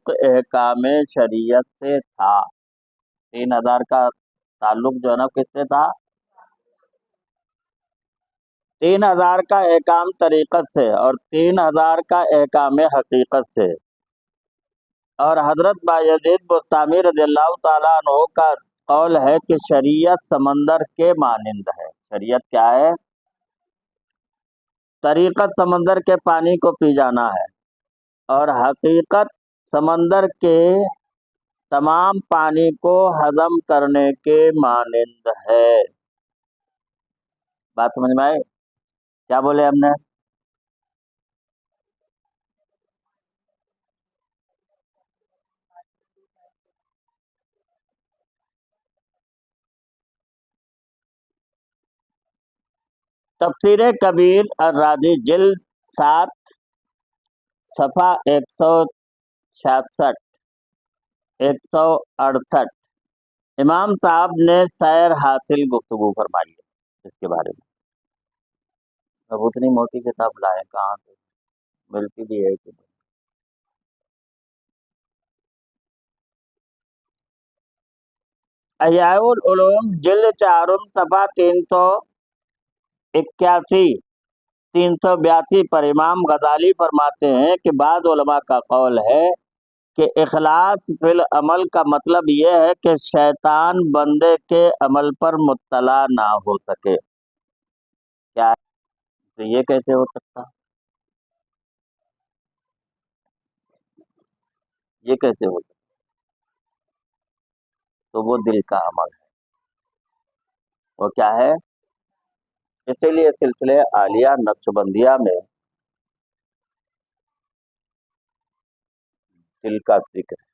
ताल्लुक अहकाम शरीयत से था। 3000 का ताल्लुक जो है ना किससे था? 3000 का अहकाम तरीक़त से और 3000 का अहकाम हकीकत से। और हजरत बायजीद बुस्तामी रज़ियल्लाहु ताला अन्हु का कौल है कि शरीयत समंदर के मानिंद है। शरीयत क्या है? तरीक़त समंदर के पानी को पी जाना है और हकीकत समंदर के तमाम पानी को हजम करने के मानिंद है। बात समझ में आई? क्या बोले हमने? तफसीर कबीर अर्राजी जिल्द 7 सफ़ा 166 168। इमाम साहब ने सैर हासिल गुफ्तगू फरमाई है इसके बारे में। अब उतनी मोटी किताब लाए कहाँ से? मिलती भी है कि नहीं? अहयाउल उलूम जिल्द 4 सफ़ा 381 382 पर इमाम गजाली फरमाते हैं कि बाद उलमा का कौल है कि इखलास फिल अमल का मतलब यह है कि शैतान बंदे के अमल पर मुत्तला ना हो सके। क्या है? तो ये कैसे हो सकता? ये कैसे हो सकता? तो वो दिल का अमल है। वो क्या है? इसीलिए सिलसिले आलिया नक्शबंदिया में दिल का जिक्र है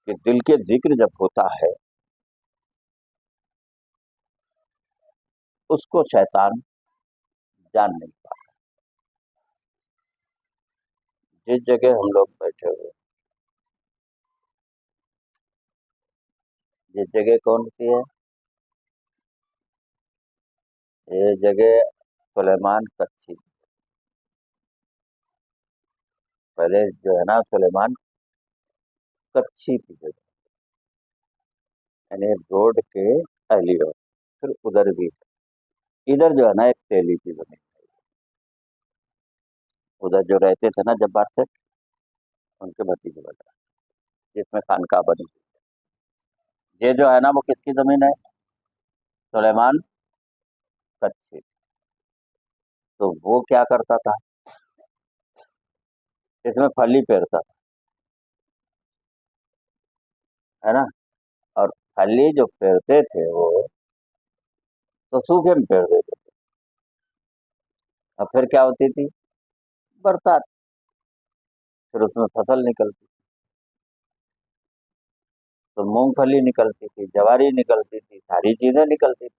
कि दिल के जिक्र जब होता है उसको शैतान जान नहीं पाता। जिस जगह हम लोग बैठे हुए, जिस जगह कौन सी है? ये जगह सुलेमान कच्छी। पहले जो है ना सुलेमान कच्छी की जगह, यानी रोड के पहली रोड। फिर उधर भी, इधर जो है ना एक तेली की जमीन। उधर जो रहते थे ना जब्बार सेठ, उनके भतीजे बता, जिसमें खानका बनी। ये जो है ना वो किसकी जमीन है? सुलेमान कच्छी। तो वो क्या करता था? इसमें फली पेरता था, है ना। और फली जो पेरते थे वो तो सूखे में पेर देते थे। और फिर क्या होती थी? बरसात। फिर उसमें फसल निकलती, तो मूंगफली निकलती थी, जवारी निकलती थी, सारी चीजें निकलती थी।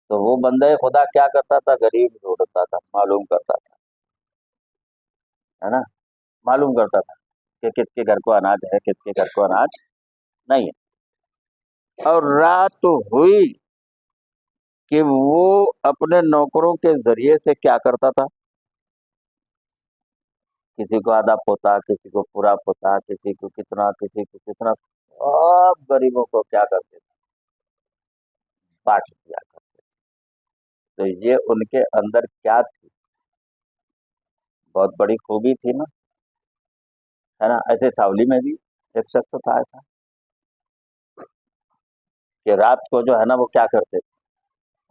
तो वो बंदे खुदा क्या करता था? गरीब ढूंढता था, मालूम करता था, है ना। मालूम करता था कि किसके घर को अनाज है, किसके घर को अनाज नहीं है। और रात हुई कि वो अपने नौकरों के जरिए से क्या करता था? किसी को आधा पोता, किसी को पूरा पोता, किसी को कितना, किसी को कितना, सब गरीबों को क्या करते थे? बांट दिया करते। तो ये उनके अंदर क्या थी? बहुत बड़ी खूबी थी ना, है ना। ऐसे सावली में भी एक शख्स था ऐसा कि रात को जो है ना वो क्या करते थे,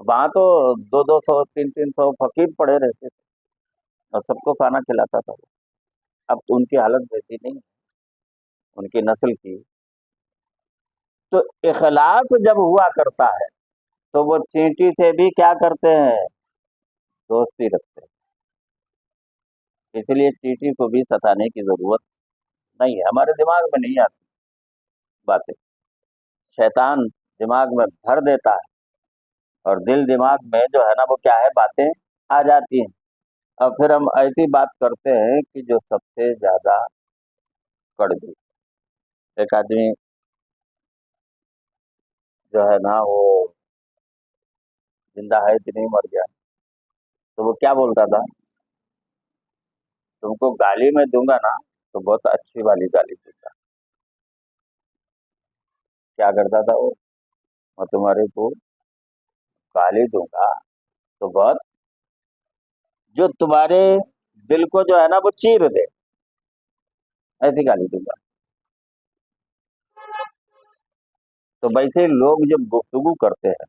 वहां तो 200 200 300 300 फकीर पड़े रहते थे और सबको खाना खिलाता था वो। अब तो उनकी हालत वैसी नहीं है, उनकी नस्ल की। तो इखलास जब हुआ करता है तो वो चींटी से भी क्या करते हैं? दोस्ती रखते हैं। इसलिए चींटी को भी सताने की जरूरत नहीं है। हमारे दिमाग में नहीं आती बातें, शैतान दिमाग में भर देता है और दिल दिमाग में जो है ना वो क्या है, बातें आ जाती हैं। और फिर हम ऐसी बात करते हैं कि जो सबसे ज्यादा कड़वी। एक आदमी जो है ना वो जिंदा है कि नहीं मर गया, तो वो क्या बोलता था? तुमको गाली मैं दूंगा ना तो बहुत अच्छी वाली गाली दूंगा। क्या करता था वो? मैं तुम्हारे को गाली दूंगा तो बहुत, जो तुम्हारे दिल को जो है ना वो चीर दे, ऐसी गाली दूंगा। तो वैसे लोग जब गुफ्तगू करते हैं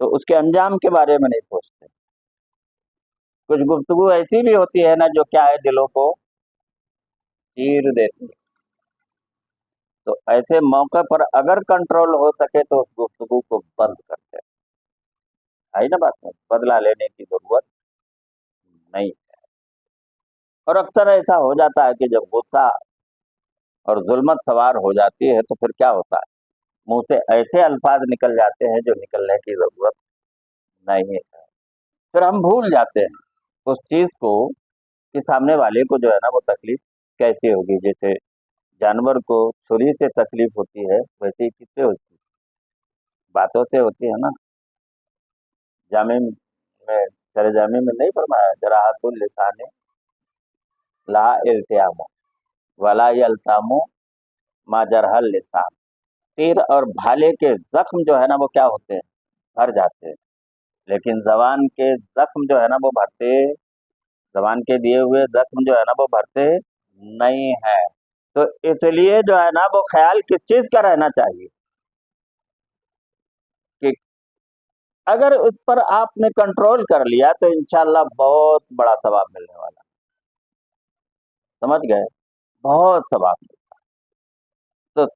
तो उसके अंजाम के बारे में नहीं सोचते। कुछ गुफ्तगू ऐसी भी होती है ना जो क्या है, दिलों को चीर देती है। तो ऐसे मौके पर अगर कंट्रोल हो सके तो उस गुफ्तगू को बंद करते हैं। आई ना बात में, बदला लेने की जरूरत नहीं। और अक्सर ऐसा हो जाता है कि जब गुस्सा और जुल्मत सवार हो जाती है तो फिर क्या होता है, मुंह से ऐसे अल्फाज निकल जाते हैं जो निकलने की जरूरत नहीं है। फिर हम भूल जाते हैं उस चीज को कि सामने वाले को जो है ना वो तकलीफ कैसे होगी। जैसे जानवर को छुरी से तकलीफ होती है, वैसे ही किससे होती है? बातों से होती है ना। जामे में, सरे जामे में नहीं फरमाया, जरा हाथुल लिसाने ला इल्तियामो वला यल्तामो मा जरहल लिसान। तीर और भाले के जख्म जो है ना वो क्या होते हैं, भर जाते हैं, लेकिन जबान के जख्म जो है ना वो भरते, जबान के दिए हुए जख्म जो है ना वो भरते नहीं है। तो इसलिए जो है ना वो ख्याल किस चीज का रहना चाहिए कि अगर उस पर आपने कंट्रोल कर लिया तो इंशाल्लाह बहुत बड़ा सवाब मिलने वाला। समझ गए? बहुत सवाब।